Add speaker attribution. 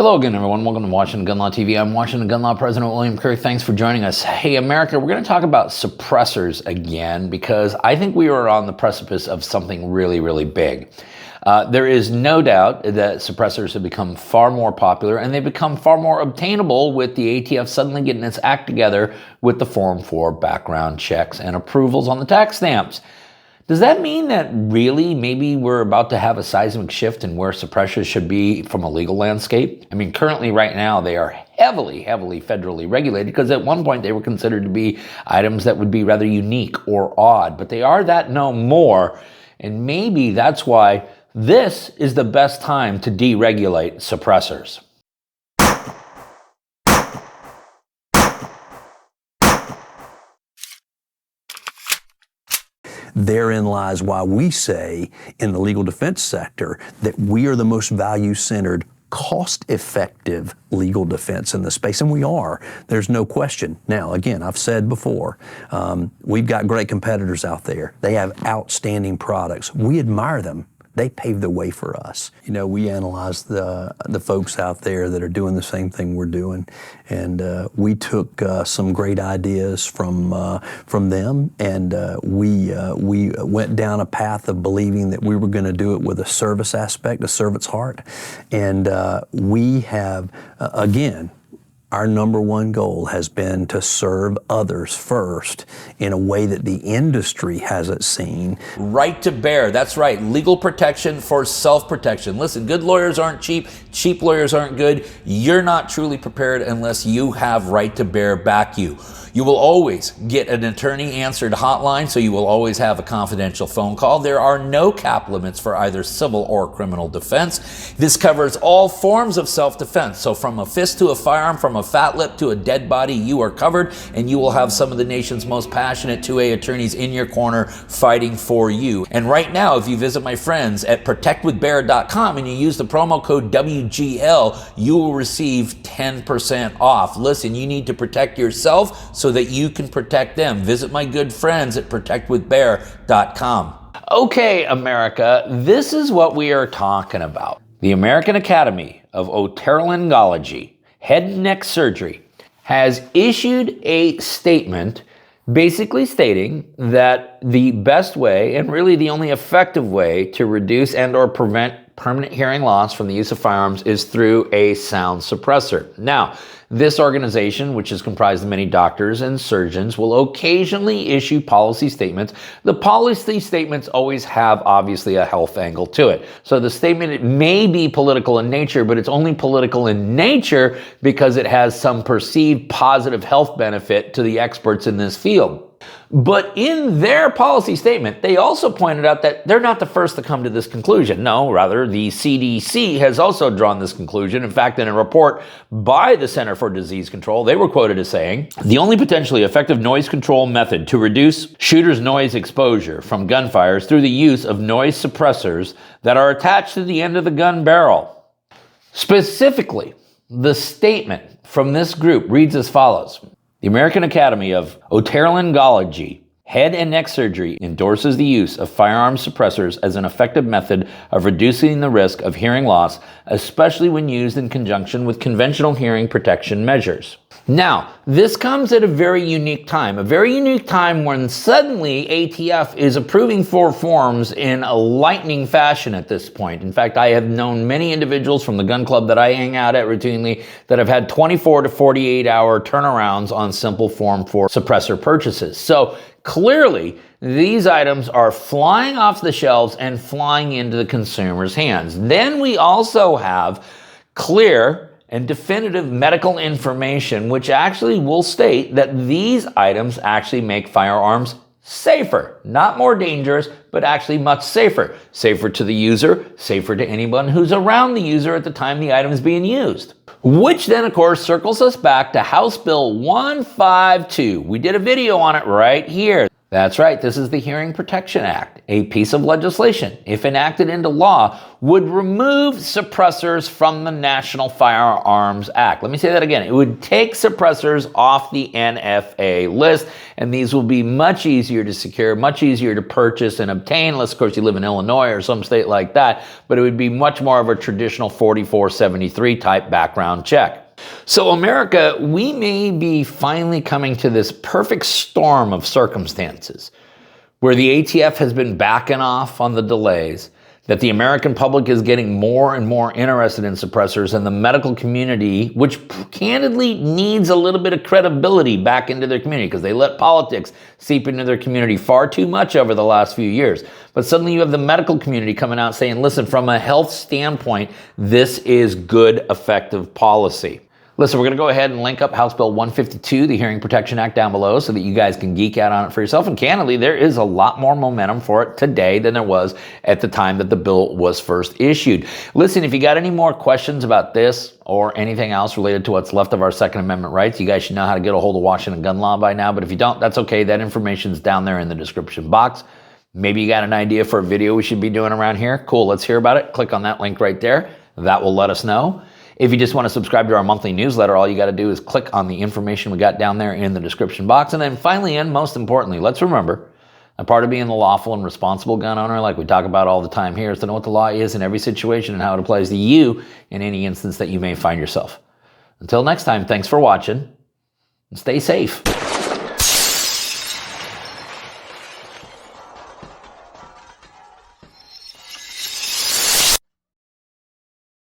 Speaker 1: Hello again, everyone. Welcome to Washington Gun Law TV. I'm Washington Gun Law President William Kirk. Thanks for joining us. Hey, America, we're going to talk about suppressors again because I think we are on the precipice of something really, really big. There is no doubt that suppressors have become far more popular and they've become far more obtainable with the ATF suddenly getting its act together with the Form 4 background checks and approvals on the tax stamps. Does that mean that really maybe we're about to have a seismic shift in where suppressors should be from a legal landscape? I mean, currently right now they are heavily federally regulated because at one point they were considered to be items that would be rather unique or odd, but they are that no more. And maybe that's why this is the best time to deregulate suppressors.
Speaker 2: Therein lies why we say in the legal defense sector that we are the most value-centered, cost-effective legal defense in the space, and we are. There's no question. Now, again, I've said before, we've got great competitors out there. They have outstanding products. We admire them. They pave the way for us. You know, we analyze the folks out there that are doing the same thing we're doing, and we took some great ideas from them, and we went down a path of believing that we were going to do it with a service aspect, a servant's heart, and we have again. Our number one goal has been to serve others first in a way that the industry hasn't seen.
Speaker 1: Right to bear, that's right, legal protection for self-protection. Listen, good lawyers aren't cheap, cheap lawyers aren't good. You're not truly prepared unless you have right to bear back you. You will always get an attorney-answered hotline, so you will always have a confidential phone call. There are no cap limits for either civil or criminal defense. This covers all forms of self-defense. So from a fist to a firearm, from a fat lip to a dead body, you are covered, and you will have some of the nation's most passionate 2A attorneys in your corner fighting for you. And right now, if you visit my friends at protectwithbear.com and you use the promo code WGL, you will receive 10% off. Listen, you need to protect yourself so that you can protect them. Visit my good friends at protectwithbear.com. Okay, America, this is what we are talking about. The American Academy of Otolaryngology, Head and Neck Surgery, has issued a statement basically stating that the best way, and really the only effective way, to reduce and or prevent permanent hearing loss from the use of firearms is through a sound suppressor. Now, this organization, which is comprised of many doctors and surgeons, will occasionally issue policy statements. The policy statements always have, obviously, a health angle to it. So the statement, it may be political in nature, but it's only political in nature because it has some perceived positive health benefit to the experts in this field. But in their policy statement, they also pointed out that they're not the first to come to this conclusion. No, rather, the CDC has also drawn this conclusion. In fact, in a report by the Center for Disease Control, they were quoted as saying, the only potentially effective noise control method to reduce shooters' noise exposure from gunfire is through the use of noise suppressors that are attached to the end of the gun barrel. Specifically, the statement from this group reads as follows. The American Academy of Otolaryngology, Head and Neck Surgery endorses the use of firearm suppressors as an effective method of reducing the risk of hearing loss, especially when used in conjunction with conventional hearing protection measures. Now, this comes at a very unique time when suddenly ATF is approving forms in a lightning fashion at this point. In fact, I have known many individuals from the gun club that I hang out at routinely that have had 24 to 48 hour turnarounds on simple Form 4 suppressor purchases. So clearly, these items are flying off the shelves and flying into the consumer's hands. Then we also have clear and definitive medical information, which actually will state that these items actually make firearms safer. Not more dangerous, but actually much safer. Safer to the user, safer to anyone who's around the user at the time the item is being used. Which then, of course, circles us back to House Bill 152. We did a video on it right here. That's right, this is the Hearing Protection Act, a piece of legislation, if enacted into law, would remove suppressors from the National Firearms Act. Let me say that again. It would take suppressors off the NFA list, and these will be much easier to secure, much easier to purchase and obtain, unless, of course, you live in Illinois or some state like that, but it would be much more of a traditional 4473 type background check. So America, we may be finally coming to this perfect storm of circumstances where the ATF has been backing off on the delays, that the American public is getting more and more interested in suppressors, and the medical community, which candidly needs a little bit of credibility back into their community because they let politics seep into their community far too much over the last few years. But suddenly you have the medical community coming out saying, listen, from a health standpoint, this is good, effective policy. Listen, we're going to go ahead and link up House Bill 152, the Hearing Protection Act, down below so that you guys can geek out on it for yourself. And candidly, there is a lot more momentum for it today than there was at the time that the bill was first issued. Listen, if you got any more questions about this or anything else related to what's left of our Second Amendment rights, you guys should know how to get a hold of Washington gun law by now. But if you don't, that's okay. That information's down there in the description box. Maybe you got an idea for a video we should be doing around here. Cool, let's hear about it. Click on that link right there. That will let us know. If you just want to subscribe to our monthly newsletter, all you got to do is click on the information we got down there in the description box. And then finally, and most importantly, let's remember, a part of being the lawful and responsible gun owner, like we talk about all the time here, is to know what the law is in every situation and how it applies to you in any instance that you may find yourself. Until next time, thanks for watching and stay safe.